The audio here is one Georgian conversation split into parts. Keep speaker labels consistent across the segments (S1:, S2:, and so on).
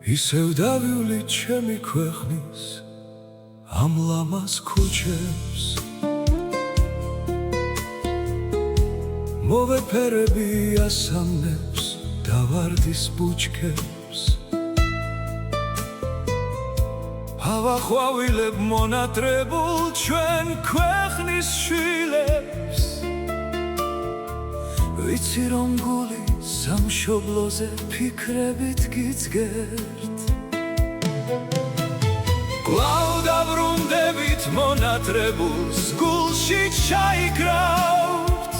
S1: ისევ დავივლით ჩემი ქვეყნის ამ ლამაზ ქუჩებს მოვეფერები ასამნებს და ვარდის ბუჩქებს ავახვავილებ მონატრებულ ჩვენ ქვეყნის შვილებს ვიცი რომ გული სამშობლოზე ფიქრებით გიძგერთ კვლავ დაბრუნდებით მონატრებულს გულში ჩაიკრავთ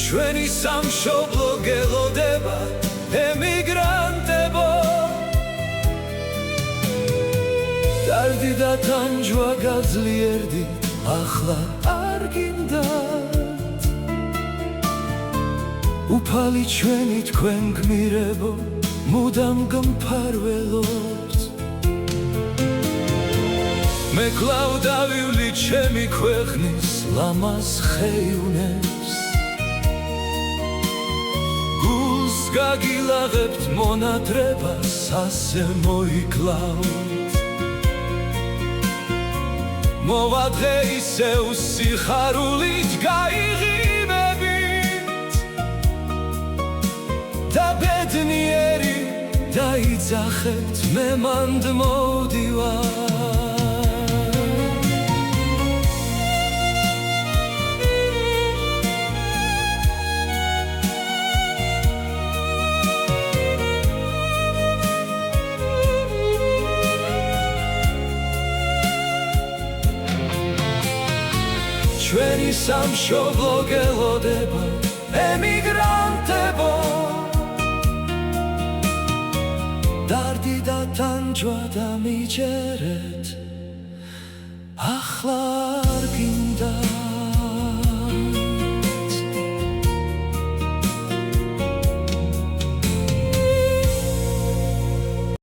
S1: ჩვენი სამშობლო გელოდება ემიგრანტებო დარდი და თანჯვა გაძლიერდით ახლა არ გინდათ უფალი ჩვენი თქვენ გმირებო მუდამ გმფარველობთ მე კვლავ დავივლით ჩემი ქვეყნის ლამაზ ხეივნებს გულს გაგილაღებთ მონატრებას ასე მოიკლავთ მოვადღე ისევ სიხარულით გაიღიმებით და ბედნიერი დაიძახეთ მე მანდ მოვდივარ ჩვენი სამშობლო გელოდება ემიგრანტებო დარდი და თანჯვა დამიჯერეთ ახლა